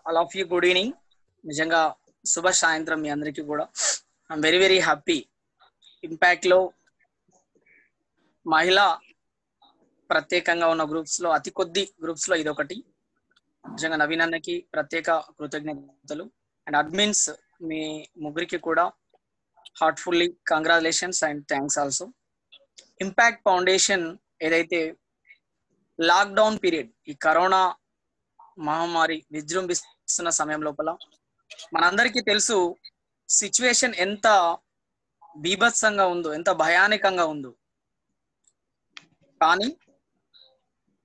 All of you good evening. నిజంగా శుభ సాయంత్రం మీ అందరికీ కూడా. I'm very very happy. Impact లో మహిళ ప్రత్యేకంగా ఉన్న గ్రూప్స్ లో అతి కొద్ది గ్రూప్స్ లో ఇదొకటి. నిజంగా నవీన్ అన్నకి ప్రత్యేక కృతజ్ఞతలు అండ్ అడ్మిన్స్ మీ ముగ్గురికి కూడా heartfully congratulations and thanks also. Impact foundation ఏదైతే లాక్డౌన్ పీరియడ్, ఈ కరోనా మహమ్మారి విజృంభిస్తున్న సమయం లోపల మనందరికీ తెలుసు సిచ్యువేషన్ ఎంత బీభత్సంగా ఉందో, ఎంత భయానకంగా ఉందో. కానీ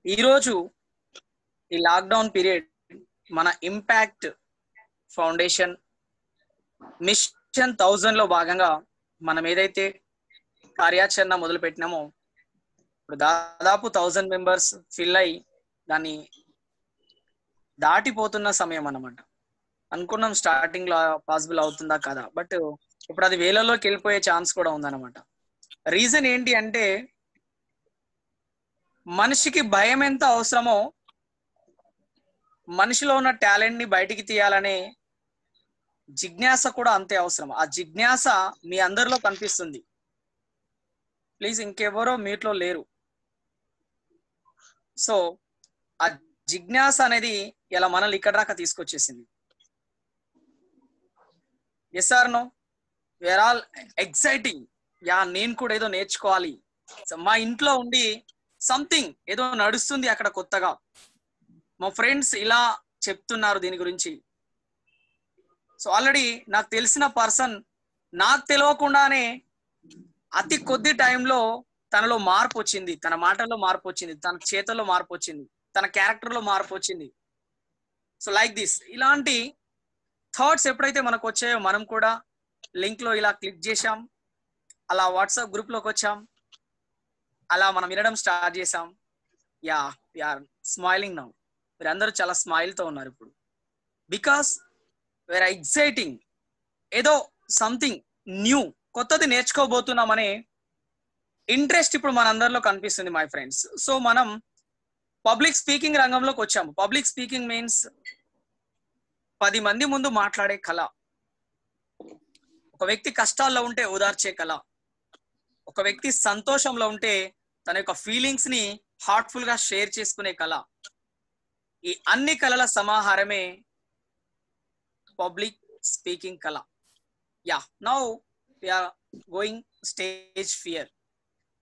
ఈరోజు ఈ లాక్డౌన్ పీరియడ్ మన ఇంపాక్ట్ ఫౌండేషన్ మిషన్ 1000 లో భాగంగా మనం ఏదైతే కార్యాచరణ మొదలు పెట్టినామో ఇప్పుడు దాదాపు 1000 మెంబర్స్ ఫిల్ అయ్యి దాన్ని దాటిపోతున్న సమయం అన్నమాట. అనుకున్నాం స్టార్టింగ్ లో పాసిబుల్ అవుతుందా కదా, బట్ ఇప్పుడు అది వేలలోకి వెళ్ళిపోయే ఛాన్స్ కూడా ఉందన్నమాట. రీజన్ ఏంటి అంటే మనిషికి భయం ఎంత అవసరమో మనిషిలో ఉన్న టాలెంట్ ని బయటికి తీయాలనే జిజ్ఞాస కూడా అంతే అవసరం. ఆ జిజ్ఞాస మీ అందరిలో కనిపిస్తుంది. ప్లీజ్ ఇంకెవరో మీట్లో లేరు. సో ఆ జిజ్ఞాస అనేది ఇలా మనల్ని ఇక్కడ దాకా తీసుకొచ్చేసింది. Yes or no? We're all exciting. నేను కూడా ఏదో నేర్చుకోవాలి. మా ఇంట్లో ఉండి సంథింగ్ ఏదో నడుస్తుంది అక్కడ కొత్తగా, మా ఫ్రెండ్స్ ఇలా చెప్తున్నారు దీని గురించి. సో ఆల్రెడీ నాకు తెలిసిన పర్సన్ నాకు తెలియకుండానే అతి కొద్ది టైంలో తనలో మార్పు వచ్చింది, తన మాటల్లో మార్పు వచ్చింది, తన చేతల్లో మార్పు వచ్చింది, తన క్యారెక్టర్లో మార్పు వచ్చింది. సో లైక్ దిస్, ఇలాంటి థాట్స్ ఎప్పుడైతే మనకు వచ్చాయో మనం కూడా లింక్ లో ఇలా క్లిక్ చేశాం, అలా వాట్సాప్ గ్రూప్ లోకి వచ్చాం, అలా మనం వినడం స్టార్ట్ చేసాం. Are smiling now. మీరు అందరూ చాలా స్మైల్ తో ఉన్నారు ఇప్పుడు. బికాస్ వేర్ ఎక్సైటింగ్, ఏదో సంథింగ్ న్యూ, కొత్తది నేర్చుకోబోతున్నామనే ఇంట్రెస్ట్ ఇప్పుడు మనందరిలో కనిపిస్తుంది మై ఫ్రెండ్స్. సో మనం పబ్లిక్ స్పీకింగ్ రంగంలోకి వచ్చాము. పబ్లిక్ స్పీకింగ్ మీన్స్ 10 మంది ముందు మాట్లాడే కళ, ఒక వ్యక్తి కష్టాల్లో ఉంటే ఓదార్చే కళ, ఒక వ్యక్తి సంతోషంలో ఉంటే తన యొక్క ఫీలింగ్స్ ని హార్ట్ఫుల్ గా షేర్ చేసుకునే కళ. ఈ అన్ని కళల సమాహారమే పబ్లిక్ స్పీకింగ్ కళ. Now we are going stage fear.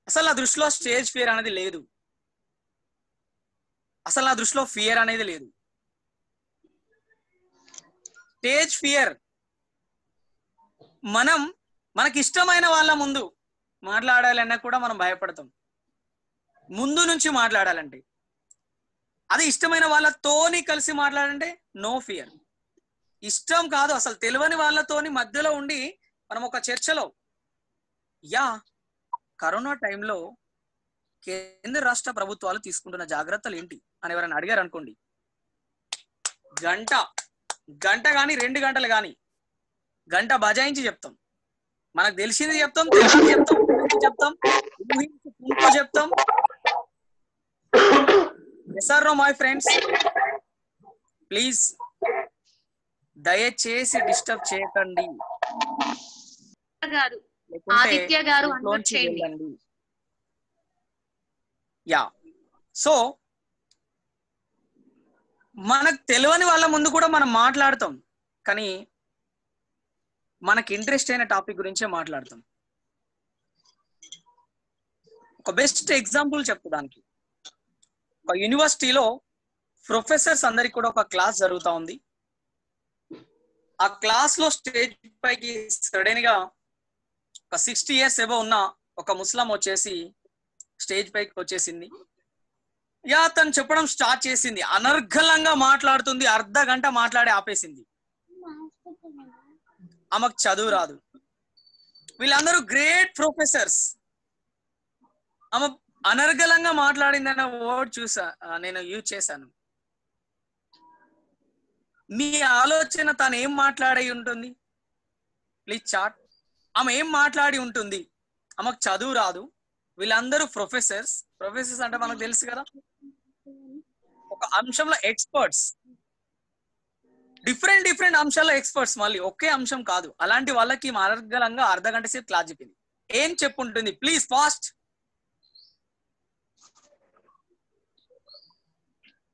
అసలు నా దృష్టిలో స్టేజ్ ఫియర్ అనేది లేదు. అసలు నా దృష్టిలో ఫియర్ అనేది లేదు. స్టేజ్ ఫియర్ మనకి ఇష్టమైన వాళ్ళ ముందు మాట్లాడాలన్నా కూడా మనం భయపడతాం. ముందు నుంచి మాట్లాడాలంటే, అది ఇష్టమైన వాళ్ళతోని కలిసి మాట్లాడాలంటే నో ఫియర్. ఇష్టం కాదు, అసలు తెలియని వాళ్ళతోని మధ్యలో ఉండి మనం ఒక చర్చలో కరోనా టైంలో కేంద్ర రాష్ట్ర ప్రభుత్వాలు తీసుకుంటున్న జాగ్రత్తలు ఏంటి అని ఎవరైనా అడిగారు అనుకోండి, గంట కానీ 2 గంటలు కానీ గంట బజాయించి చెప్తాం. మనకు తెలిసింది చెప్తాం, చెప్తాం, చెప్తాం. Yes or no my friends? Please దయచేసి డిస్టర్బ్ చేయకండి. ఆదిత్య గారు సో మనకు తెలియని వాళ్ళ ముందు కూడా మనం మాట్లాడతాం, కానీ మనకి ఇంట్రెస్ట్ అయిన టాపిక్ గురించే మాట్లాడతాం. ఒక బెస్ట్ ఎగ్జాంపుల్ చెప్తానికి, ఒక యూనివర్సిటీలో ప్రొఫెసర్స్ అందరికి కూడా ఒక క్లాస్ జరుగుతూ ఉంది. ఆ క్లాస్ లో స్టేజ్ పైకి సడన్ గా ఒక 60 years ఎబో ఉన్న ఒక ముస్లిం వచ్చేసి స్టేజ్ పైకి వచ్చేసింది. తను చెప్పడం స్టార్ట్ చేసింది, అనర్గళంగా మాట్లాడుతుంది. అర్ధ గంట మాట్లాడి ఆపేసింది. ఆమెకు చదువు రాదు. వీళ్ళందరూ గ్రేట్ ప్రొఫెసర్స్. ఆమె అనర్గళంగా మాట్లాడిందన్న వర్డ్ నేను యూజ్ చేశాను. మీ ఆలోచన తను ఏం మాట్లాడి ఉంటుంది? Please chat. ఆమె ఏం మాట్లాడి ఉంటుంది? ఆమెకు చదువు రాదు, వీళ్ళందరూ ప్రొఫెసర్స్ అంటే మనకు తెలుసు కదా, ఒక అంశంలో ఎక్స్పర్ట్స్, డిఫరెంట్ అంశాల్లో ఎక్స్పర్ట్స్, మళ్ళీ ఒకే అంశం కాదు. అలాంటి వాళ్ళకి మార్గలంగా అర్ధగంట సేపు క్లాస్ చెప్పింది. ఏం చెప్పుంటుంది ప్లీజ్ ఫాస్ట్?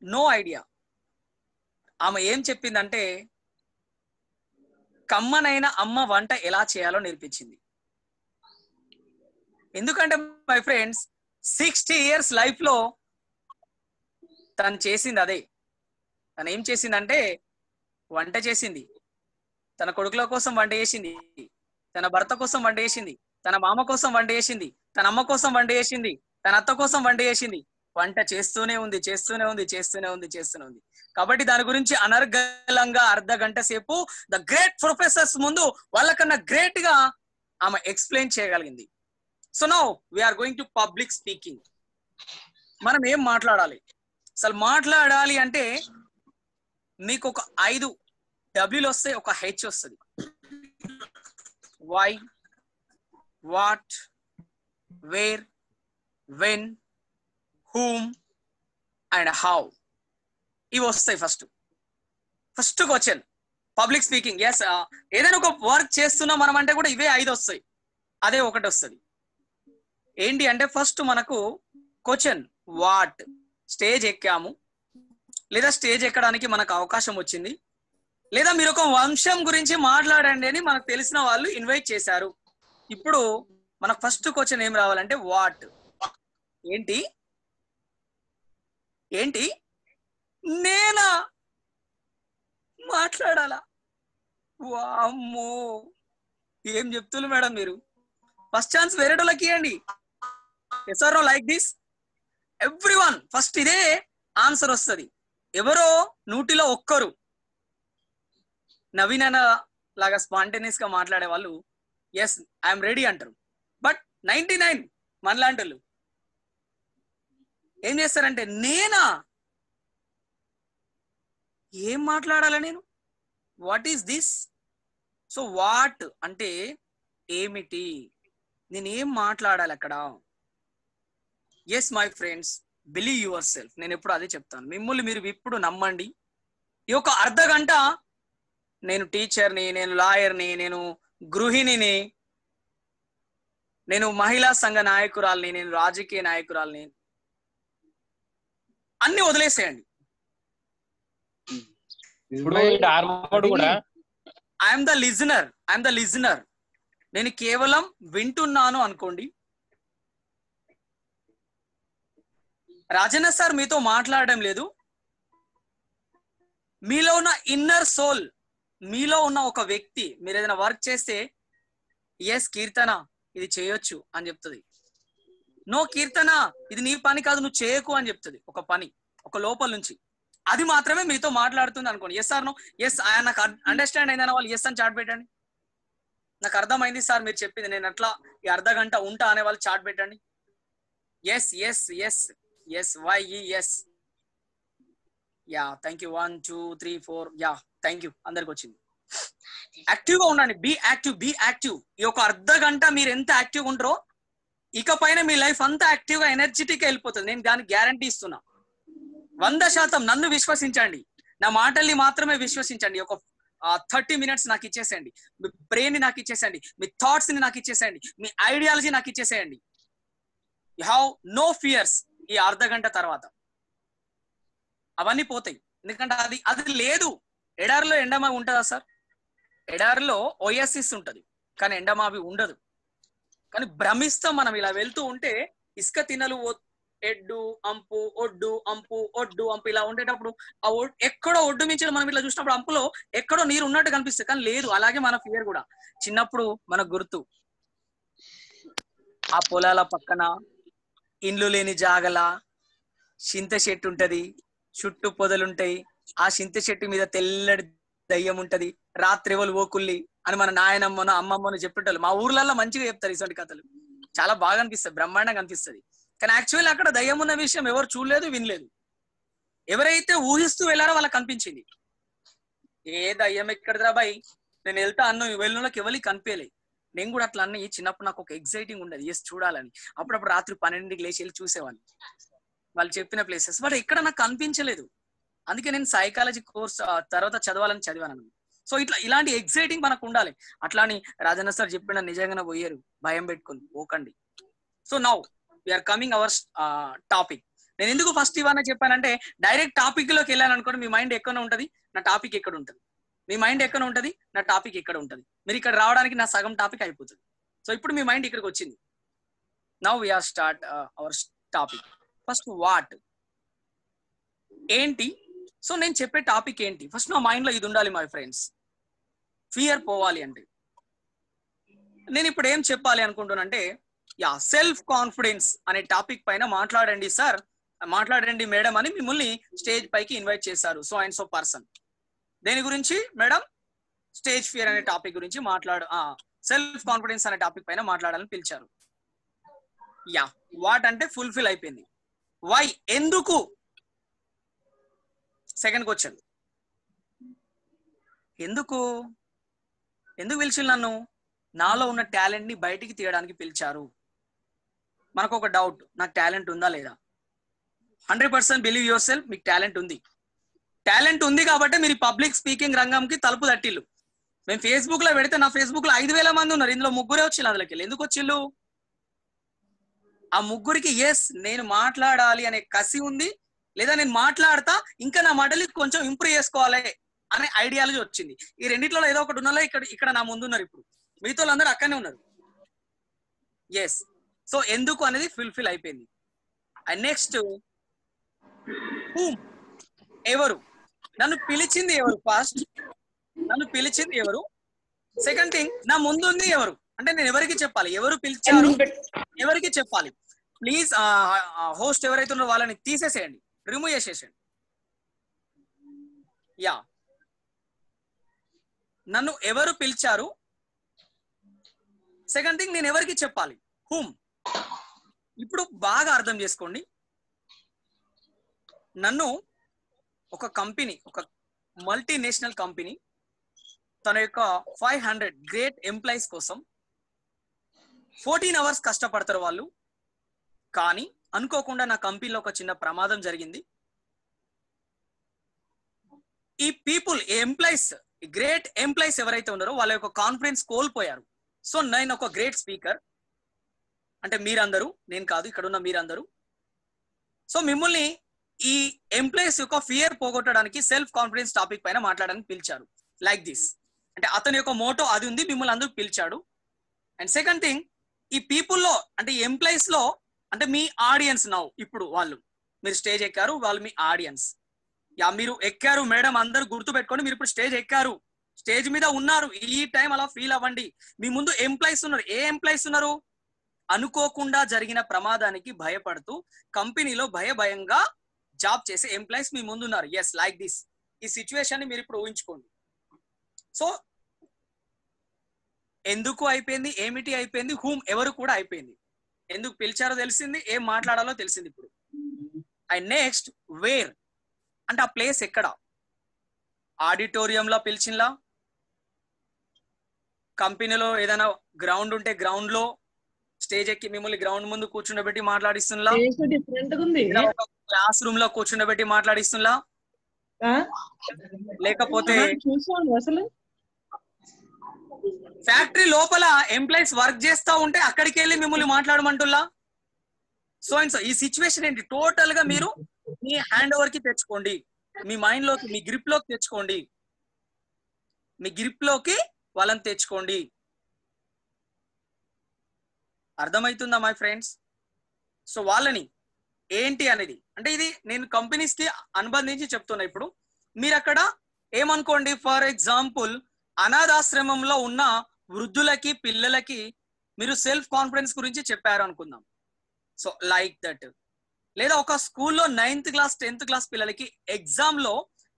No idea. ఆమె ఏం చెప్పిందంటే కమ్మనైన అమ్మ వంట ఎలా చేయాలో నేర్పించింది. ఎందుకంటే మై ఫ్రెండ్స్ 60 years లైఫ్ లో తను చేసింది అదే. తను ఏం చేసిందంటే వంట చేసింది, తన కొడుకుల కోసం వంట చేసింది, తన భర్త కోసం వంట చేసింది, తన మామ కోసం వంట చేసింది, తన అమ్మ కోసం వంట చేసింది, తన అత్త కోసం వంట చేసింది. వంట చేస్తూనే ఉంది. కాబట్టి దాని గురించి అనర్గళంగా అర్ధగంట సేపు ద గ్రేట్ ప్రొఫెసర్స్ ముందు వాళ్ళకన్నా గ్రేట్ గా ఆమె ఎక్స్ప్లెయిన్ చేయగలిగింది. So now we're going to public speaking. మనం ఏం మాట్లాడాలి? అసలు మాట్లాడాలి అంటే మీకు ఒక 5 డబ్ల్యూలు వస్తాయి, ఒక హెచ్ వస్తుంది. Why, what, where, when, whom and how. ఇవి వస్తాయి. First question public speaking. Yes, ఏదైనా ఒక వర్క్ చేస్తున్నాం మనం అంటే కూడా ఇవే 5 వస్తాయి, అదే ఒకటి వస్తుంది. ఏంటి అంటే ఫస్ట్ మనకు క్వశ్చన్ వాట్, స్టేజ్ ఎక్కాము, లేదా స్టేజ్ ఎక్కడానికి మనకు అవకాశం వచ్చింది, లేదా మీరు ఒక వంశం గురించి మాట్లాడండి అని మనకు తెలిసిన వాళ్ళు ఇన్వైట్ చేశారు. ఇప్పుడు మనకు ఫస్ట్ క్వశ్చన్ ఏం రావాలంటే వాట్. ఏంటి నేనా మాట్లాడాలా? వామ్మో, ఏం చెప్తున్నారు మేడం మీరు? ఫస్ట్ ఛాన్స్ వేరేటోళ్ళకి ఇవ్వండి. Yes or no like this everyone. First ఇదే ఆన్సర్ వస్తుంది. ఎవరో 100లో ఒక్కరు నవీన లాగా స్పాంటేనియస్ గా మాట్లాడే వాళ్ళు ఎస్ ఐఎమ్ రెడీ అంటారు. బట్ 99 మనలాంటి వాళ్ళు ఏం చేస్తారంటే నేనా, ఏం మాట్లాడాలా నేను, what is this? So what అంటే ఏమిటి, నేనేం మాట్లాడాలి అక్కడ? Yes my friends, believe yourself. నేను ఎప్పుడు అదే చెప్తాను, మిమ్మల్ని మీరు ఇప్పుడు నమ్మండి. ఈ ఒక అర్ధగంట నేను టీచర్ని, నేను లాయర్ని, నేను గృహిణిని, నేను మహిళా సంఘ నాయకురాల్ని, నేను రాజకీయ నాయకురాల్ని, అన్ని వదిలేసేయండి. I'm the listener. నేను కేవలం వింటున్నాను అనుకోండి. రాజన్న సార్ మీతో మాట్లాడడం లేదు, మీలో ఉన్న ఇన్నర్ సోల్, మీలో ఉన్న ఒక వ్యక్తి మీరు ఏదైనా వర్క్ చేస్తే ఎస్ కీర్తన ఇది చేయొచ్చు అని చెప్తుంది. నో కీర్తన ఇది నీ పని కాదు, నువ్వు చేయకు అని చెప్తుంది. ఒక పని ఒక లోపల నుంచి, అది మాత్రమే మీతో మాట్లాడుతుంది అనుకోండి. Yes or no? ఎస్ నాకు అండర్స్టాండ్ అయిందన్న వాళ్ళు ఎస్ అని చాట్ పెట్టండి. నాకు అర్థమైంది సార్ మీరు చెప్పింది, నేను అట్లా ఈ అర్ధగంట ఉంటా అనే వాళ్ళు చాట్ పెట్టండి. Yes yes yes yes Y yes. Yeah thank you. 1 2 3 4. Yeah thank you, అందరికి వచ్చింది. యాక్టివ్ గా ఉండండి. Be active. ఈ ఒక అర్ధగంట మీరు ఎంత యాక్టివ్ ఉంటారో ఇక పైన మీ లైఫ్ అంతా యాక్టివ్ గా ఎనర్జెటిక్ గా వెళ్ళిపోతుంది. నేను దానికి గ్యారంటీ ఇస్తున్నా. 100% నన్ను విశ్వసించండి, నా మాటల్ని మాత్రమే విశ్వసించండి. ఒక 30 minutes నాకు ఇచ్చేసేయండి, మీ బ్రెయిన్ ని నాకు ఇచ్చేసేయండి, మీ థాట్స్ ని నాకు ఇచ్చేసేయండి, మీ ఐడియాలజీ నాకు ఇచ్చేసేయండి. You have no fears. ఈ అర్ధగంట తర్వాత అవన్నీ పోతాయి. ఎందుకంటే అది లేదు. ఎడారిలో ఎండమావి ఉంటుందా సార్? ఎడారిలో ఓఎస్సిస్ ఉంటది, కానీ ఎండమావి ఉండదు. కానీ భ్రమిస్తాం మనం. ఇలా వెళ్తూ ఉంటే ఇసుక తినలు ఎడ్డు అంపు ఒడ్డు అంపు ఒడ్డు అంపు ఇలా ఉండేటప్పుడు ఆ ఎక్కడో ఒడ్డు మించి మనం ఇట్లా చూసినప్పుడు అంపులో ఎక్కడో నీరు ఉన్నట్టు కనిపిస్తుంది, కానీ లేదు. అలాగే మన ఫియర్ కూడా. చిన్నప్పుడు మనకు గుర్తు, ఆ పొలాల పక్కన ఇండ్లు లేని జాగల చింత చెట్టు ఉంటది, చుట్టూ పొదలుంటాయి, ఆ చింత చెట్టు మీద తెల్లటి దయ్యం ఉంటది, రాత్రి ఎవరు ఓకుల్లి అని మన నాయనమ్మను అమ్మమ్మను చెప్పేటోళ్ళు. మా ఊర్లలో మంచిగా చెప్తారు ఇటువంటి కథలు, చాలా బాగా అనిపిస్తుంది, బ్రహ్మాండంగా అనిపిస్తుంది. కానీ యాక్చువల్లీ అక్కడ దయ్యం ఉన్న విషయం ఎవరు చూడలేదు, వినలేదు. ఎవరైతే ఊహిస్తూ వెళ్ళారో వాళ్ళకి కనిపించింది. ఏ దయ్యం ఎక్కడరా బాయ్, నేను వెళ్తా అన్ను వెళ్ళలోకి ఎవరికి కనిపించలే. నేను కూడా అట్లా అన్ని చిన్నప్పుడు నాకు ఒక ఎగ్జైటింగ్ ఉండదు, ఎస్ చూడాలని. అప్పుడప్పుడు రాత్రి 12కి లేచి వెళ్ళి చూసేవాడిని వాళ్ళు చెప్పిన ప్లేసెస్. బట్ ఎక్కడ నాకు కనిపించలేదు. అందుకే నేను సైకాలజీ కోర్స్ తర్వాత చదవాలని చదివాను. సో ఇలాంటి ఎగ్జైటింగ్ మనకు ఉండాలి. అట్లా అని రాజన్న సార్ చెప్పిన నిజంగానే పోయారు, భయం పెట్టుకుని పోకండి. So now we're coming our topic. నేను ఎందుకు ఫస్ట్ ఇవన్నీ చెప్పానంటే, డైరెక్ట్ టాపిక్ లోకి వెళ్ళాను అనుకోండి, మీ మైండ్ ఎక్కడ ఉంటది, నా టాపిక్ ఎక్కడ ఉంటది, మీ మైండ్ ఎక్కడ ఉంటది, నా టాపిక్ ఎక్కడ ఉంటది. మీరు ఇక్కడ రావడానికి నా సగం టాపిక్ అయిపోతుంది. సో ఇప్పుడు మీ మైండ్ ఇక్కడికి వచ్చింది. Now we're start our topic. First what, ఏంటి. సో నేను చెప్పే టాపిక్ ఏంటి, ఫస్ట్ నా మైండ్ లో ఇది ఉండాలి మై ఫ్రెండ్స్. ఫియర్ పోవాలి అంటే నేను ఇప్పుడు ఏం చెప్పాలి అనుకుంటున్నానంటే, యా సెల్ఫ్ కాన్ఫిడెన్స్ అనే టాపిక్ పైన మాట్లాడండి సార్, మాట్లాడండి మేడం అని మిమ్మల్ని స్టేజ్ పైకి ఇన్వైట్ చేశారు సో అండ్ సో పర్సన్. దేని గురించి మేడం? స్టేజ్ ఫియర్ అనే టాపిక్ గురించి సెల్ఫ్ కాన్ఫిడెన్స్ అనే టాపిక్ పైన మాట్లాడాలని పిలిచారు. యా వాట్ అంటే ఫుల్ఫిల్ అయిపోయింది. వై, ఎందుకు, సెకండ్ క్వశ్చన్. ఎందుకు పిలిచి నన్ను? నాలో ఉన్న టాలెంట్ ని బయటికి తీయడానికి పిలిచారు. మనకు ఒక డౌట్, నాకు టాలెంట్ ఉందా లేదా? 100% బిలీవ్ యువర్ సెల్ఫ్, మీకు టాలెంట్ ఉంది. టాలెంట్ ఉంది కాబట్టి మీరు పబ్లిక్ స్పీకింగ్ రంగంకి తలుపు తట్టిల్లు. మేము ఫేస్బుక్ లో పెడితే నా ఫేస్బుక్ లో 5,000 మంది ఉన్నారు, ఇందులో 3 వచ్చిల్లు. అందులోకి ఎందుకు వచ్చిల్లు? ఆ 3కి ఎస్ నేను మాట్లాడాలి అనే కసి ఉంది, లేదా నేను మాట్లాడతా ఇంకా నా మాటలు కొంచెం ఇంప్రూవ్ చేసుకోవాలి అనే ఐడియాలజీ వచ్చింది. ఈ రెండిట్లో ఏదో ఒకటి ఉన్నలో ఇక్కడ నా ముందు ఉన్నారు. ఇప్పుడు మిగతా వాళ్ళందరూ అక్కడనే ఉన్నారు. ఎస్, సో ఎందుకు అనేది ఫుల్ఫిల్ అయిపోయింది. అండ్ నెక్స్ట్, ఎవరు నన్ను పిలిచింది, ఎవరు ఫస్ట్ నన్ను పిలిచింది ఎవరు. సెకండ్ థింగ్, నా ముందుంది ఎవరు, అంటే నేను ఎవరికి చెప్పాలి, ఎవరు పిలిచారు, ఎవరికి చెప్పాలి. ప్లీజ్ హోస్ట్ ఎవరైతే ఉన్నారో వాళ్ళని తీసేసేయండి, రిమూవ్ చేసేసేయండి. యా, నన్ను ఎవరు పిలిచారు. సెకండ్ థింగ్, నేను ఎవరికి చెప్పాలి, హూమ్. ఇప్పుడు బాగా అర్థం చేసుకోండి. నన్ను ఒక కంపెనీ, ఒక మల్టీనేషనల్ కంపెనీ తన యొక్క 500 గ్రేట్ ఎంప్లాయీస్ కోసం 14 అవర్స్ కష్టపడతారు వాళ్ళు. కానీ అనుకోకుండా నా కంపెనీలో ఒక చిన్న ప్రమాదం జరిగింది. ఈ పీపుల్, ఎంప్లాయీస్, గ్రేట్ ఎంప్లాయీస్ ఎవరైతే ఉన్నారో వాళ్ళ యొక్క కాన్ఫిడెన్స్ కోల్పోయారు. సో నేను ఒక గ్రేట్ స్పీకర్, అంటే మీరందరూ, నేను కాదు, ఇక్కడ ఉన్న మీరందరూ. సో మిమ్మల్ని ఈ ఎంప్లాయీస్ యొక్క ఫియర్ పోగొట్టడానికి సెల్ఫ్ కాన్ఫిడెన్స్ టాపిక్ పైన మాట్లాడడానికి పిలిచారు. లైక్ దిస్, అంటే అతని యొక్క మోటో అది ఉంది, మిమ్మల్ని అందరూ పిలిచాడు. అండ్ సెకండ్ థింగ్, ఈ పీపుల్లో అంటే ఈ ఎంప్లాయీస్ లో అంటే మీ ఆడియన్స్ నౌ, ఇప్పుడు వాళ్ళు, మీరు స్టేజ్ ఎక్కారు, వాళ్ళు మీ ఆడియన్స్. యా, మీరు ఎక్కారు మేడం, అందరూ గుర్తు పెట్టుకోండి, మీరు ఇప్పుడు స్టేజ్ ఎక్కారు, స్టేజ్ మీద ఉన్నారు. ఈ టైం అలా ఫీల్ అవ్వండి. మీ ముందు ఎంప్లాయీస్ ఉన్నారు. ఏ ఎంప్లాయీస్ ఉన్నారు? అనుకోకుండా జరిగిన ప్రమాదానికి భయపడుతూ కంపెనీలో భయంగా జాబ్ చేసే ఎంప్లాయీస్ మీ ముందు ఉన్నారు. Yes, like this. ఈ సిచ్యువేషన్ ని మీరు ఇప్పుడు ఊహించుకోండి. సో ఎందుకు అయిపోయింది, ఏమిటి అయిపోయింది, హూమ్ ఎవరు కూడా అయిపోయింది. ఎందుకు పిలిచారో తెలిసింది, ఏం మాట్లాడాలో తెలిసింది ఇప్పుడు. అండ్ నెక్స్ట్, వేర్ అంటే ఆ ప్లేస్ ఎక్కడ? ఆడిటోరియంలో పిలిచినలా, కంపెనీలో ఏదైనా గ్రౌండ్ ఉంటే గ్రౌండ్ లో స్టేజ్ ఎక్కి మిమ్మల్ని గ్రౌండ్ ముందు కూర్చుండబెట్టి మాట్లాడిస్తున్నా, క్లాస్ రూమ్ లో కూర్చుండబెట్టి మాట్లాడిస్తున్నా, లేకపోతే అసలు ఫ్యాక్టరీ లోపల ఎంప్లాయీస్ వర్క్ చేస్తా ఉంటే అక్కడికి వెళ్ళి మిమ్మల్ని మాట్లాడమంటుల్లా. సో అండ్ సో ఈ సిచ్యువేషన్ ఏంటి, టోటల్ గా మీరు మీ హ్యాండ్ ఓవర్ కి తెచ్చుకోండి, మీ మైండ్ లోకి, మీ గ్రిప్ లోకి తెచ్చుకోండి, మీ గ్రిప్ లోకి వాళ్ళని తెచ్చుకోండి. అర్థమవుతుందా మై ఫ్రెండ్స్? సో వాళ్ళని ఏంటి అనేది, అంటే ఇది నేను కంపెనీస్ కి అనుబంధించి చెప్తున్నా. ఇప్పుడు మీరు అక్కడ ఏమనుకోండి, ఫర్ ఎగ్జాంపుల్ అనాథాశ్రమంలో ఉన్న వృద్ధులకి, పిల్లలకి మీరు సెల్ఫ్ కాన్ఫిడెన్స్ గురించి చెప్పారు అనుకుందాం. So like that. లేదా ఒక స్కూల్లో 9th క్లాస్ 10th క్లాస్ పిల్లలకి ఎగ్జామ్ లో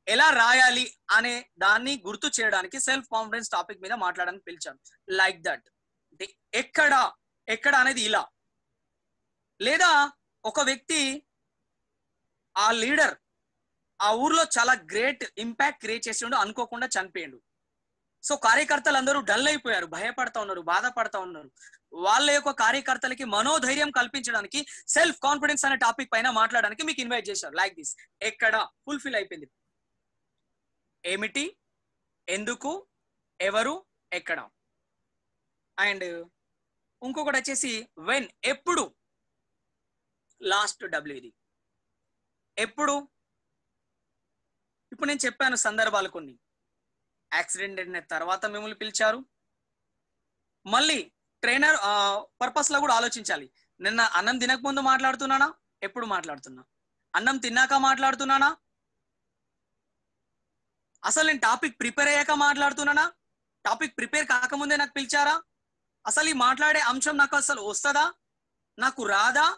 ఎలా రాయాలి అనే దాన్ని గుర్తు చేయడానికి సెల్ఫ్ కాన్ఫిడెన్స్ టాపిక్ మీద మాట్లాడడానికి పిలిచాను. Like that. అంటే ఎక్కడ అనేది ఇలా. లేదా ఒక వ్యక్తి, ఆ లీడర్ ఆ ఊర్లో చాలా గ్రేట్ ఇంపాక్ట్ క్రియేట్ చేసిండు, అనుకోకుండా చనిపోయిండు. సో కార్యకర్తలు అందరూ డల్ అయిపోయారు, భయపడతా ఉన్నారు, బాధపడతా ఉన్నారు. వాళ్ళ యొక్క కార్యకర్తలకి మనోధైర్యం కల్పించడానికి సెల్ఫ్ కాన్ఫిడెన్స్ అనే టాపిక్ పైన మాట్లాడడానికి మీకు ఇన్వైట్ చేశారు. Like this. ఎక్కడ ఫుల్ఫిల్ అయిపోయింది. ఏమిటి, ఎందుకు, ఎవరు, ఎక్కడ. అండ్ ఇంకొకటి వచ్చేసి వెన్, ఎప్పుడు. లాస్ట్ డబ్ల్యూ ఇది ఎప్పుడు. ఇప్పుడు నేను చెప్పాను సందర్భాలు కొన్ని. యాక్సిడెంట్ అయిన తర్వాత మిమ్మల్ని పిలిచారు. మళ్ళీ ట్రైనర్ పర్పస్ లో కూడా ఆలోచించాలి. నిన్న అన్నం తినక ముందు మాట్లాడుతున్నానా, ఎప్పుడు మాట్లాడుతున్నా, అన్నం తిన్నాక మాట్లాడుతున్నానా, అసలు నేను టాపిక్ ప్రిపేర్ అయ్యాక మాట్లాడుతున్నానా, టాపిక్ ప్రిపేర్ కాకముందే నాకు పిలిచారా, అసలు ఈ మాట్లాడే అంశం నాకు అసలు వస్తుందా, నాకు రాదా,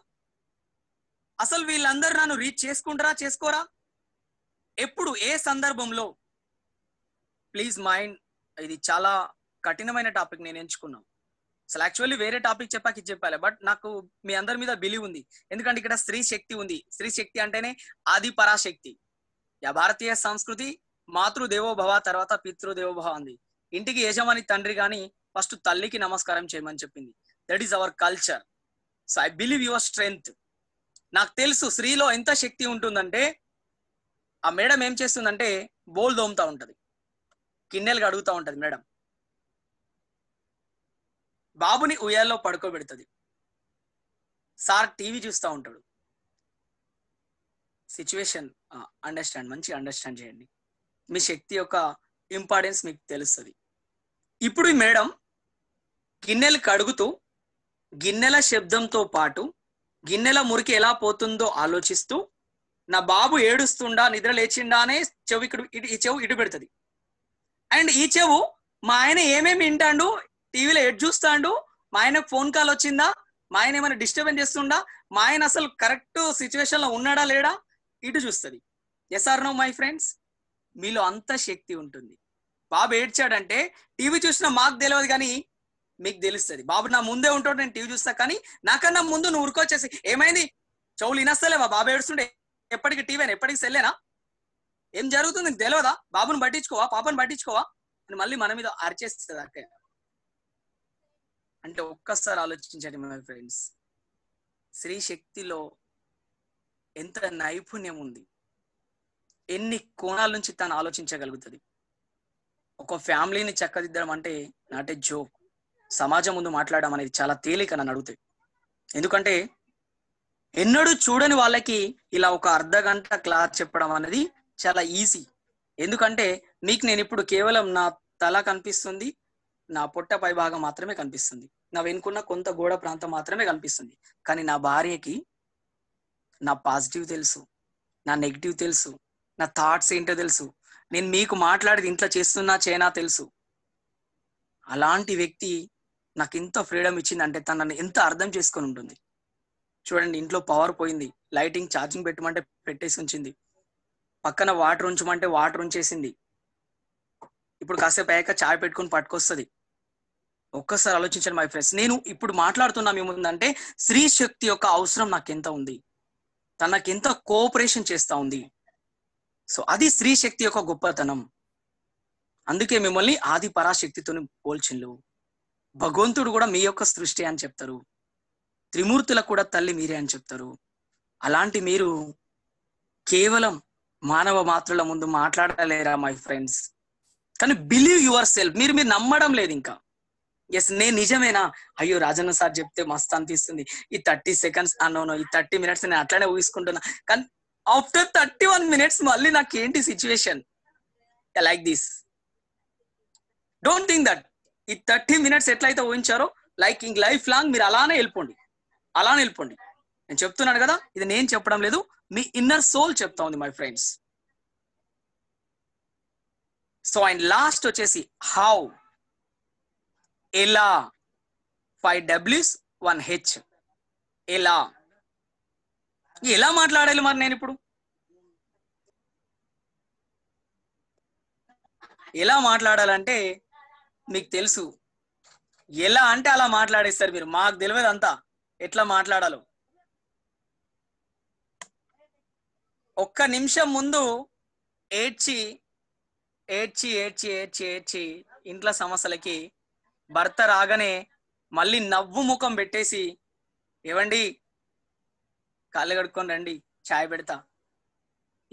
అసలు వీళ్ళందరూ నన్ను రీచ్ చేసుకుంటారా చేసుకోరా, ఎప్పుడు, ఏ సందర్భంలో. ప్లీజ్ మైండ్, ఇది చాలా కఠినమైన టాపిక్ నేను ఎంచుకున్నాను. అసలు యాక్చువల్లీ వేరే టాపిక్ చెప్పాక ఇది చెప్పాలి, బట్ నాకు మీ అందరి మీద బిలీవ్ ఉంది. ఎందుకంటే ఇక్కడ స్త్రీ శక్తి ఉంది. స్త్రీ శక్తి అంటేనే ఆది పరాశక్తి. భారతీయ సంస్కృతి మాతృదేవోభవ, తర్వాత పితృదేవోభవ ఉంది. ఇంటికి యజమాని తండ్రి గాని ఫస్ట్ తల్లికి నమస్కారం చేయమని చెప్పింది. That is our culture. So I believe your strength. నాకు తెలుసు స్త్రీలో ఎంత శక్తి ఉంటుందంటే, ఆ మేడం ఏం చేస్తుందంటే బోల్ దోముతా ఉంటది, గిన్నెలు కడుగుతా ఉంటది మేడం, బాబుని ఉయ్యాల్లో పడుకోబెడుతుంది, సార్ టీవీ చూస్తూ ఉంటాడు. సిచ్యువేషన్ అండర్స్టాండ్, మంచి అండర్స్టాండ్ చేయండి. మీ శక్తి యొక్క ఇంపార్టెన్స్ మీకు తెలుస్తుంది. ఇప్పుడు ఈ మేడం గిన్నెలు కడుగుతూ గిన్నెల శబ్దంతో పాటు గిన్నెల మురికి ఎలా పోతుందో ఆలోచిస్తూ, నా బాబు ఏడుస్తుండా, నిద్ర లేచిండా అనే చెవు ఇక్కడ, ఈ చెవు ఇటు పెడుతుంది. అండ్ ఈ చెవు మా ఆయన ఏమేమి వింటాడు, టీవీలో ఎడ్ చూస్తాడు, మా ఆయనకు ఫోన్ కాల్ వచ్చిందా, మా ఆయన ఏమైనా డిస్టర్బెన్స్ చేస్తుండా, మా ఆయన అసలు కరెక్ట్ సిచ్యువేషన్ లో ఉన్నాడా లేడా, ఇటు చూస్తుంది. Yes or no my friends? మీలో అంత శక్తి ఉంటుంది. బాబు ఏడ్చాడంటే టీవీ చూసినా మాకు తెలియదు కానీ మీకు తెలుస్తుంది. బాబు నా ముందే ఉంటాడు, నేను టీవీ చూస్తా, కానీ నాకన్నా ముందు నువ్వు ఉరుకొచ్చేసి ఏమైంది, చెవులు వినస్తలేవా, బాబు ఏడుస్తుండే, ఎప్పటికి టీవీనా, ఎప్పటికి సెల్లేనా, ఏం జరుగుతుంది నీకు తెలియదా, బాబుని పట్టించుకోవా, పాపని పట్టించుకోవా అని మళ్ళీ మన మీద అరిచేస్తుంది అక్క. అంటే ఒక్కసారి ఆలోచించండి మై ఫ్రెండ్స్, స్త్రీ శక్తిలో ఎంత నైపుణ్యం ఉంది, ఎన్ని కోణాల నుంచి తను ఆలోచించగలుగుతుంది. ఒక ఫ్యామిలీని చక్కదిద్దడం అంటే నాట్ ఏ జోక్. సమాజం ముందు మాట్లాడడం అనేది చాలా తేలిక నన్ను అడిగితే. ఎందుకంటే ఎన్నడూ చూడని వాళ్ళకి ఇలా ఒక అర్ధ గంట క్లాస్ చెప్పడం అనేది చాలా ఈజీ. ఎందుకంటే మీకు నేను ఇప్పుడు కేవలం నా తల కనిపిస్తుంది, నా పొట్ట పై భాగం మాత్రమే కనిపిస్తుంది, నా వెనుకున్న కొంత గోడ ప్రాంతం మాత్రమే కనిపిస్తుంది. కానీ నా భార్యకి నా పాజిటివ్ తెలుసు, నా నెగిటివ్ తెలుసు, నా థాట్స్ ఏంటో తెలుసు, నేను మీకు మాట్లాడేది ఇంట్లో చేస్తున్నా చేయనా తెలుసు. అలాంటి వ్యక్తి నాకు ఎంత ఫ్రీడమ్ ఇచ్చిందంటే తను నన్ను ఎంత అర్థం చేసుకొని ఉంటుంది. చూడండి, ఇంట్లో పవర్ పోయింది, లైటింగ్ ఛార్జింగ్ పెట్టమంటే పెట్టేసి ఉంచింది, పక్కన వాటర్ ఉంచమంటే వాటర్ ఉంచేసింది, ఇప్పుడు కాసేపు అయ్యాక చాయ్ పెట్టుకుని పట్టుకొస్తుంది. ఒక్కసారి ఆలోచించండి మై ఫ్రెండ్స్, నేను ఇప్పుడు మాట్లాడుతున్నా మీ ముందంటే స్త్రీ శక్తి యొక్క అవసరం నాకు ఎంత ఉంది, తనకి ఎంత కోఆపరేషన్ చేస్తా ఉంది. సో అది స్త్రీ శక్తి యొక్క గొప్పతనం. అందుకే మిమ్మల్ని ఆది పరాశక్తితో పోల్చిండు. భగవంతుడు కూడా మీ యొక్క సృష్టి అని చెప్తారు, త్రిమూర్తులకు కూడా తల్లి మీరే అని చెప్తారు. అలాంటి మీరు కేవలం మానవ మాత్రుల ముందు మాట్లాడలేరా మై ఫ్రెండ్స్? కానీ బిలీవ్ యువర్ సెల్ఫ్. మీరు నమ్మడం లేదు ఇంకా. ఎస్, నేను నిజమేనా, అయ్యో రాజన్న సార్ చెప్తే మస్తు అనిపిస్తుంది, ఈ 30 సెకండ్స్ అన్నోనో ఈ 30 మినిట్స్ నేను అట్లానే ఊహించుకుంటున్నా, కానీ ఆఫ్టర్ 31 మినిట్స్ మళ్ళీ నాకేంటి situation like this. Don't think that ఈ 30 మినిట్స్ ఎట్లయితే ఊహించారో లైక్ ఇంక లైఫ్ లాంగ్ మీరు అలానే వెళ్ళిపోండి. నేను చెప్తున్నాను కదా, ఇది నేను చెప్పడం లేదు, మీ ఇన్నర్ సోల్ చెప్తా ఉంది my friends. So and last వచ్చేసి హౌ, ఎలా, 5 W's 1 H. ఎలా మాట్లాడాలి మరి నేను ఇప్పుడు? ఎలా మాట్లాడాలంటే మీకు తెలుసు, ఎలా అంటే అలా మాట్లాడేస్తారు మీరు, మాకు తెలియదు అంతా ఎట్లా మాట్లాడాలో. ఒక్క నిమిషం ముందు ఏడ్చి ఏడ్చి ఏడ్చి ఏడ్చి ఏడ్చి ఇంట్లో సమస్యలకి భర్త రాగానే మళ్ళీ నవ్వు ముఖం పెట్టేసి, ఏవండి కాళ్ళు కడుక్కొని రండి, చాయ్ పెడతా.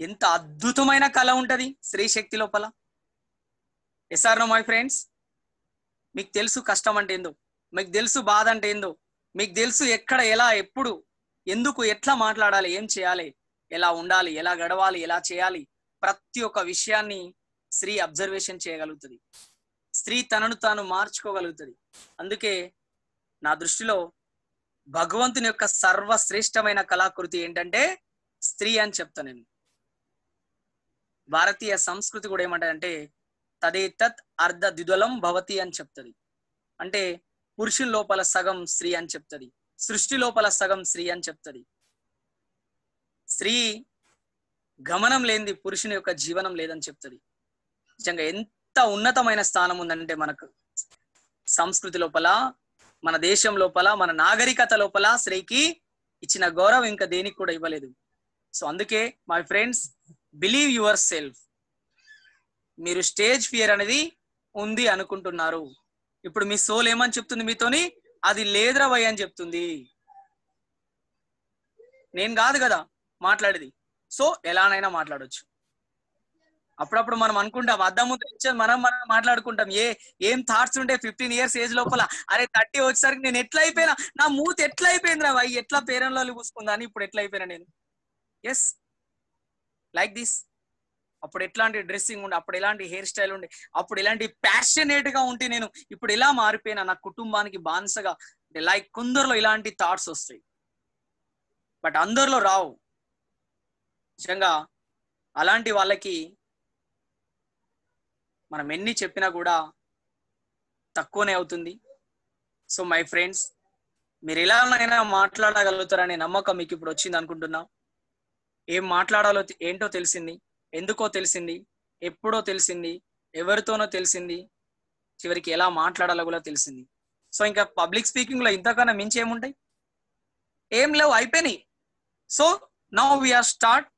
ఎంత అద్భుతమైన కళ ఉంటది స్త్రీ శక్తి లోపల. Yes or no my friends? మీకు తెలుసు కష్టం అంటే ఏందో, మీకు తెలుసు బాధ అంటే ఏందో, మీకు తెలుసు ఎక్కడ ఎలా ఎప్పుడు ఎందుకు ఎట్లా మాట్లాడాలి, ఏం చేయాలి, ఎలా ఉండాలి, ఎలా గడవాలి, ఎలా చేయాలి. ప్రతి ఒక్క విషయాన్ని స్త్రీ అబ్జర్వేషన్ చేయగలుగుతుంది. స్త్రీ తనను తాను మార్చుకోగలుగుతుంది. అందుకే నా దృష్టిలో భగవంతుని యొక్క సర్వశ్రేష్టమైన కళాకృతి ఏంటంటే స్త్రీ అని చెప్తా నేను. భారతీయ సంస్కృతి కూడా ఏమంటదంటే తదేతత్ అర్ధ ద్విదలం భవతి అని చెప్తుంది. అంటే పురుషుని లోపల సగం స్త్రీ అని చెప్తుంది, సృష్టి లోపల సగం స్త్రీ అని చెప్తుంది. స్త్రీ గమనం లేనిది పురుషుని యొక్క జీవనం లేదని చెప్తుంది. నిజంగా ఎంత ఉన్నతమైన స్థానం ఉందంటే మనకు సంస్కృతి లోపల, మన దేశం లోపల, మన నాగరికత లోపల స్త్రీకి ఇచ్చిన గౌరవం ఇంకా దేనికి కూడా ఇవ్వలేదు. సో అందుకే my friends, believe your self. మీరు స్టేజ్ ఫియర్ అనేది ఉంది అనుకుంటున్నారు, ఇప్పుడు మీ సోల్ ఏమని చెప్తుంది మీతోని? అది లేదురా భయ్ అని చెప్తుంది. నేను కాదు కదా మాట్లాడేది. సో ఎలానైనా మాట్లాడొచ్చు. అప్పుడప్పుడు మనం అనుకుంటాం, అద్దం ముందు మనం మాట్లాడుకుంటాం, ఏం థాట్స్ ఉంటే 15 years ఏజ్ లోపల, అరే 30 వచ్చేసరికి నేను ఎట్లా అయిపోయినా, నా మూతి ఎట్లా అయిపోయింది రా భయ్, ఎట్లా పేరంలో పూసుకుందా అని ఇప్పుడు ఎట్లా అయిపోయినా నేను. Yes, like this. అప్పుడు ఎట్లాంటి డ్రెస్సింగ్ ఉండే, అప్పుడు ఎలాంటి హెయిర్ స్టైల్ ఉండే, అప్పుడు ఎలాంటి ప్యాషనేట్ గా ఉంటే నేను ఇప్పుడు ఎలా మారిపోయినా, నా కుటుంబానికి బానిసగా. లైక్ కొందరిలో ఇలాంటి థాట్స్ వస్తాయి, బట్ అందరిలో రావు. నిజంగా అలాంటి వాళ్ళకి మనం ఎన్ని చెప్పినా కూడా తక్కువనే అవుతుంది. సో మై ఫ్రెండ్స్, మీరు ఎలానైనా మాట్లాడగలుగుతారనే నమ్మకం మీకు ఇప్పుడు వచ్చింది అనుకుంటున్నా. ఏం మాట్లాడాలో ఏంటో తెలిసింది, ఎందుకో తెలిసింది, ఎప్పుడో తెలిసింది, ఎవరితోనో తెలిసింది, చివరికి ఎలా మాట్లాడాలో కూడా తెలిసింది. సో ఇంకా పబ్లిక్ స్పీకింగ్ లో ఇంతకన్నా మించి ఏముంటాయి? ఏం లేవు, అయిపోయినాయి. So now we're start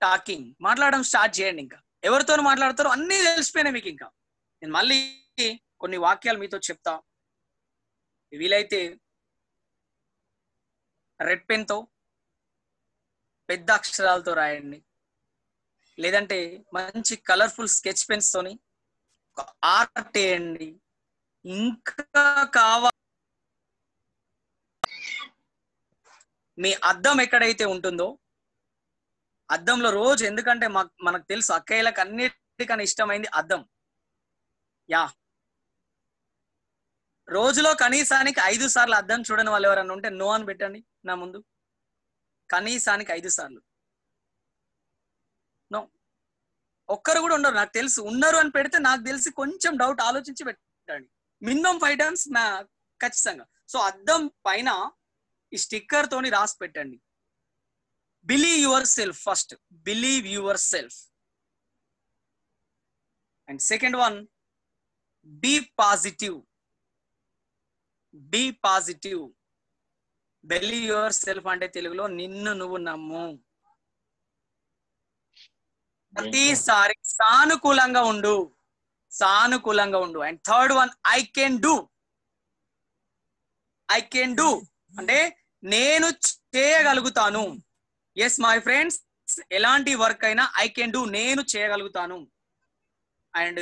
talking. మాట్లాడడం స్టార్ట్ చేయండి. ఇంకా ఎవరితో మాట్లాడతారో అన్నీ తెలిసిపోయినాయి మీకు. ఇంకా నేను మళ్ళీ కొన్ని వాక్యాలు మీతో చెప్తా. వీలైతే రెడ్ పెన్ తో పెద్ద అక్షరాలతో రాయండి, లేదంటే మంచి కలర్ఫుల్ స్కెచ్ పెన్స్ తోని ఒక ఆర్ట్ వేయండి. ఇంకా కావాలి మీ అద్దం ఎక్కడైతే ఉంటుందో అద్దంలో రోజు, ఎందుకంటే మనకు తెలుసు అక్కయ్యలకు అన్నిటికన్నా ఇష్టమైంది అద్దం. యా, రోజులో కనీసానికి 5 సార్లు అద్దం చూడని వాళ్ళు ఎవరన్నా ఉంటే నో అని పెట్టండి నా ముందు. కనీసానికి 5 సార్లు. నో, ఒక్కరు కూడా ఉండరు, నాకు తెలుసు. ఉన్నారు అని పెడితే నాకు తెలిసి కొంచెం డౌట్ ఆలోచించి పెట్టండి. మినిమం 5 times ఖచ్చితంగా. సో అద్దం పైన ఈ స్టిక్కర్ తోని రాసి పెట్టండి. Believe yourself first, believe yourself. And second one, be positive. Be positive. Believe yourself అంటే తెలుగులో నిన్ను నువ్వు నమ్ము. ప్రతిసారి సానుకూలంగా ఉండు, సానుకూలంగా ఉండు. And third one, I can do. I can do అంటే నేను చేయగలుగుతాను. ఎస్ మై ఫ్రెండ్స్, ఎలాంటి వర్క్ అయినా ఐ కెన్ డూ, నేను చేయగలుగుతాను. అండ్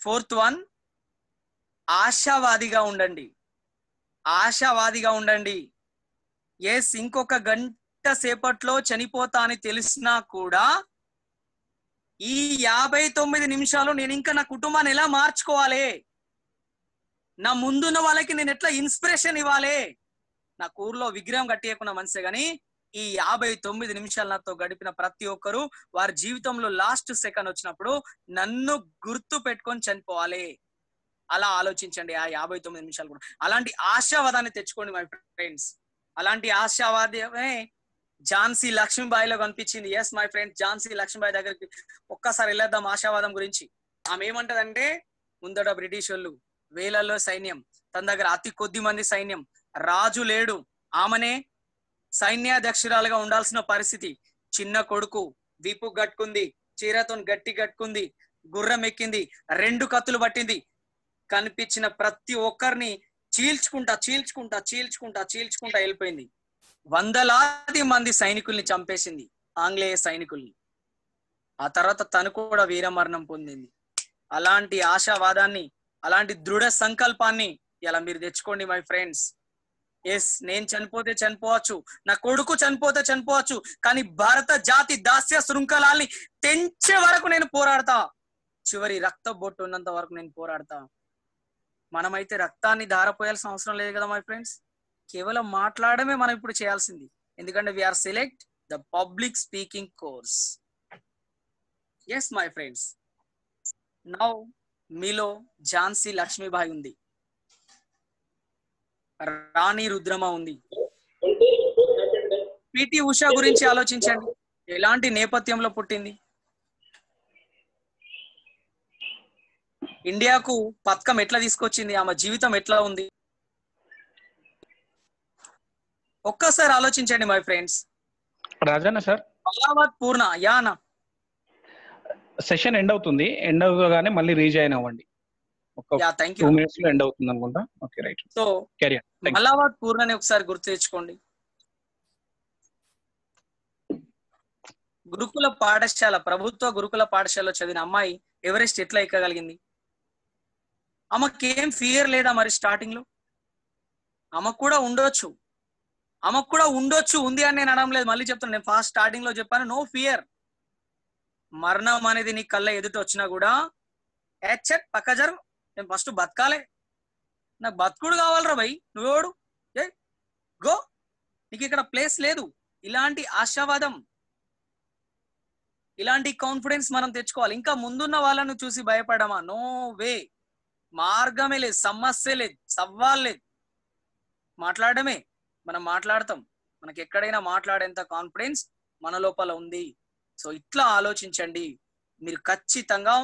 ఫోర్త్ వన్, ఆశావాదిగా ఉండండి. ఆశావాదిగా ఉండండి. ఎస్, ఇంకొక గంట సేపట్లో చనిపోతా అని తెలిసినా కూడా ఈ 59 నిమిషాలు నేను ఇంకా నా కుటుంబాన్ని ఎలా మార్చుకోవాలి, నా ముందున్న వాళ్ళకి నేను ఎట్లా ఇన్స్పిరేషన్ ఇవ్వాలి. నాకు ఊర్లో విగ్రహం కట్టేయకుండా మనసే గాని ఈ 59 నిమిషాలు నాతో గడిపిన ప్రతి ఒక్కరు వారి జీవితంలో లాస్ట్ సెకండ్ వచ్చినప్పుడు నన్ను గుర్తు పెట్టుకొని చనిపోవాలి. అలా ఆలోచించండి ఆ 59 నిమిషాలు కూడా. అలాంటి ఆశావాదాన్ని తెచ్చుకోండి మై ఫ్రెండ్స్. అలాంటి ఆశావాదమే ఝాన్సీ లక్ష్మీబాయిలో కనిపించింది. Yes my friends, Jhansi Lakshmibai దగ్గరికి ఒక్కసారి వెళ్ళేద్దాం ఆశావాదం గురించి. ఆమె ఏమంటదంటే, ముందట బ్రిటిష్ వాళ్ళు వేలల్లో సైన్యం, తన దగ్గర అతి కొద్ది మంది సైన్యం, రాజు లేడు, ఆమెనే సైన్యాధ్యక్షురాలుగా ఉండాల్సిన పరిస్థితి. చిన్న కొడుకు, వీపు గట్టుకుంది, చీరతో గట్టి కట్టుకుంది, గుర్రం ఎక్కింది, 2 కత్తులు పట్టింది, కనిపించిన ప్రతి ఒక్కరిని చీల్చుకుంటా చీల్చుకుంటా చీల్చుకుంటా చీల్చుకుంటా వెళ్ళిపోయింది. వందలాది మంది సైనికుల్ని చంపేసింది, ఆంగ్లేయ సైనికుల్ని. ఆ తర్వాత తను కూడా వీరమరణం పొందింది. అలాంటి ఆశావాదాన్ని, అలాంటి దృఢ సంకల్పాన్ని ఇలా మీరు తెచ్చుకోండి మై ఫ్రెండ్స్. ఎస్, నేను చనిపోతే చనిపోవచ్చు, నా కొడుకు చనిపోతే చనిపోవచ్చు, కానీ భారత జాతి దాస్య శృంఖలాల్ని తెంచే వరకు నేను పోరాడతా. చివరి రక్త బొట్టు ఉన్నంత వరకు నేను పోరాడతా. మనమైతే రక్తాన్ని ధారపోయాల్సిన అవసరం లేదు కదా మై ఫ్రెండ్స్. కేవలం మాట్లాడమే మనం ఇప్పుడు చేయాల్సింది. ఎందుకంటే we're select the public speaking course. Yes my friends, now మీలో ఝాన్సీ లక్ష్మీబాయి ఉంది, రాణి రుద్రమ ఉంది. పిటి ఉషా గురించి ఆలోచించండి, ఎలాంటి నేపథ్యంలో పుట్టింది, ఇండియాకు పథకం ఎట్లా తీసుకొచ్చింది, ఆమె జీవితం ఎట్లా ఉంది, ఒక్కసారి ఆలోచించండి my friends. Rajanna sir, Balavath Purna యానా సెషన్ ఎండ్ అవుతుంది, ఎండ్ అవగానే మళ్ళీ రీజాయిన్ అవ్వండి. Yeah, thank you. 2 minutes లో ఎండ్ అవుతుంది అనుకుంటా. Okay, right. సో బలావత్ పూర్ణని ఒకసారి గుర్తు తెచ్చుకోండి. గురుకుల పాఠశాల, ప్రభుత్వ గురుకుల పాఠశాలలో చదివిన అమ్మాయి ఎవరెస్ట్ ఎట్లా ఎక్కగలిగింది? ఆమెకేం ఫియర్ లేదా మరి స్టార్టింగ్ లో? ఆమెకు కూడా ఉండొచ్చు, ఉంది అని నేను అనడం లేదు, మళ్ళీ చెప్తాను. నేను ఫాస్ట్ స్టార్టింగ్ లో చెప్పాను, నో ఫియర్. మరణం అనేది నీ కళ్ళ ఎదుట వచ్చినా కూడా హెచ్చెట్ పక్క జరు, నేను ఫస్ట్ బతకాలే, నాకు బతుకుడు కావాలరా భయ్, నువ్వెవడు, ఏ గో, నీకు ఇక్కడ ప్లేస్ లేదు. ఇలాంటి ఆశావాదం, ఇలాంటి కాన్ఫిడెన్స్ మనం తెచ్చుకోవాలి. ఇంకా ముందున్న వాళ్ళను చూసి భయపడమా? No way. మార్గమే లేదు, సమస్య లేదు, సవాల్ లేదు, మాట్లాడమే. మనం మాట్లాడతాం, మనకి ఎక్కడైనా మాట్లాడేంత కాన్ఫిడెన్స్ మన లోపల ఉంది. సో ఇట్లా ఆలోచించండి, మీరు ఖచ్చితంగా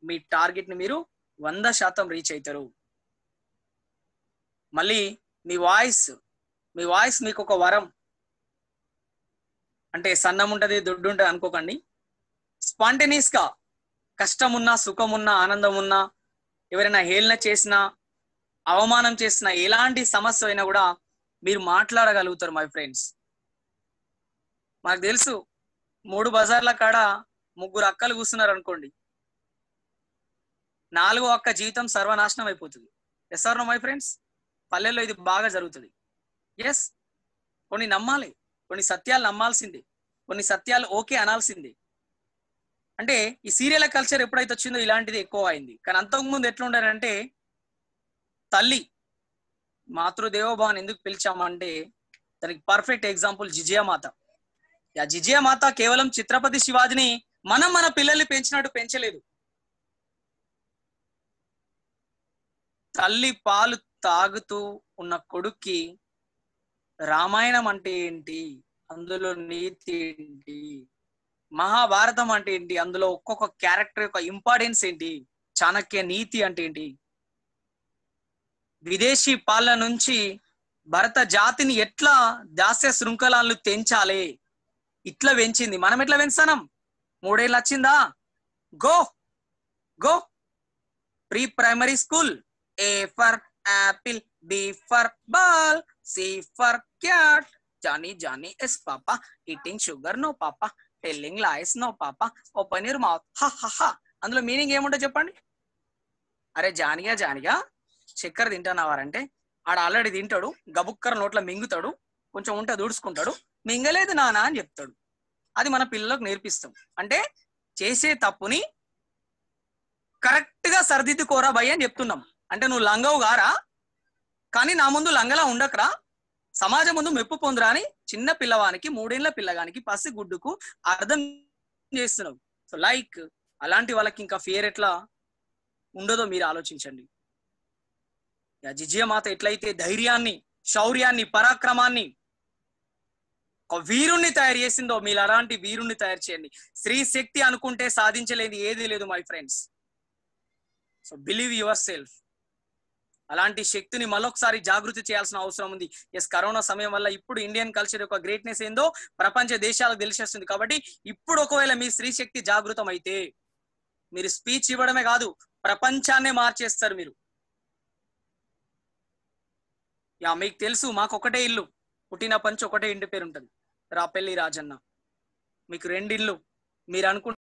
మీ టార్గెట్ ని మీరు 100% రీచ్ అవుతారు. మళ్ళీ మీ వాయిస్ మీకు ఒక వరం. అంటే సన్నం ఉంటది, దుడ్డు ఉంటది అనుకోకండి. స్పాంటేనియస్ గా కష్టం ఉన్నా, సుఖం ఉన్నా, ఆనందం ఉన్నా, ఎవరైనా హేళన చేసినా, అవమానం చేసినా, ఎలాంటి సమస్య అయినా కూడా మీరు మాట్లాడగలుగుతారు మై ఫ్రెండ్స్. మాకు తెలుసు, 3 బజార్ల కాడ 3 అక్కలు కూర్చున్నారు అనుకోండి, 4వ అక్క జీవితం సర్వనాశనం అయిపోతుంది. Yes or no my friends? పల్లెల్లో ఇది బాగా జరుగుతుంది. ఎస్, కొన్ని నమ్మాలి, కొన్ని సత్యాలు నమ్మాల్సిందే, కొన్ని సత్యాలు ఓకే అనాల్సిందే. అంటే ఈ సీరియల్ కల్చర్ ఎప్పుడైతే వచ్చిందో ఇలాంటిది ఎక్కువ అయింది. కానీ అంతకుముందు ఎట్లా ఉండాలంటే, తల్లి మాతృదేవోభావాన్ని ఎందుకు పిలిచామంటే దానికి పర్ఫెక్ట్ ఎగ్జాంపుల్ జిజియామాత. ఆ జిజియామాత కేవలం ఛత్రపతి శివాజీని మన పిల్లల్ని పెంచినట్టు పెంచలేదు. తల్లి పాలు తాగుతూ ఉన్న కొడుక్కి రామాయణం అంటే ఏంటి, అందులో నీతి ఏంటి, మహాభారతం అంటే ఏంటి, అందులో ఒక్కొక్క క్యారెక్టర్ యొక్క ఇంపార్టెన్స్ ఏంటి, చాణక్య నీతి అంటే ఏంటి, విదేశీ పాలన నుంచి భరత జాతిని ఎట్లా దాస్య శృంఖలాలను తెంచాలి, ఇట్లా పెంచింది. మనం ఎట్లా పెంచుతాం? 3 ఏళ్ళు వచ్చిందా, go pre primary school, A for apple, B for ball, C for cat, Johnny is papa, eating sugar no papa, telling lies no papa, open your mouth, ha ha ha. అందులో మీనింగ్ ఏముంటో చెప్పండి. అరే జానిగా చక్కెర తింటానవారంటే ఆడ already తింటాడు, గబుక్కర నోట్ల మింగుతాడు, కొంచెం ఉంటే దూడుచుకుంటాడు, మింగలేదు నానా అని చెప్తాడు. అది మన పిల్లలకు నేర్పిస్తాం. అంటే చేసే తప్పుని కరెక్ట్ గా సరిదిద్దుకోరా భయ్ అని చెప్తున్నాం. అంటే నువ్వు లంగవు గారా, కానీ నా ముందు లంగలా ఉండకరా, సమాజం ముందు మెప్పు పొందురా అని చిన్న పిల్లవానికి, 3 ఏళ్ల పిల్లగానికి, పసి గుడ్డుకు అర్థం చేస్తున్నావు. సో లైక్ అలాంటి వాళ్ళకి ఇంకా ఫియర్ ఎట్లా ఉండదో మీరు ఆలోచించండి. జిజియామాత ఎట్లయితే ధైర్యాన్ని, శౌర్యాన్ని, పరాక్రమాన్ని, ఒక వీరుణ్ణి తయారు చేసిందో మీరు అలాంటి వీరుణ్ణి తయారు చేయండి. స్త్రీ శక్తి అనుకుంటే సాధించలేని ఏదీ లేదు my friends. So believe your self. అలాంటి శక్తిని మరొకసారి జాగృతి చేయాల్సిన అవసరం ఉంది. ఎస్, కరోనా సమయం వల్ల ఇప్పుడు ఇండియన్ కల్చర్ యొక్క గ్రేట్నెస్ ఏందో ప్రపంచ దేశాలకు తెలిసేస్తుంది. కాబట్టి ఇప్పుడు ఒకవేళ మీ స్త్రీ శక్తి జాగృతం అయితే మీరు స్పీచ్ ఇవ్వడమే కాదు, ప్రపంచాన్నే మార్చేస్తారు మీరు. యా మీకు తెలుసు, మాకు ఒకటే ఇల్లు, పుట్టిన పంచి ఒకటే ఇంటి పేరు ఉంటది, రాపెల్లి రాజన్న. మీకు 2 ఇళ్ళు. మీరు అనుకుంటే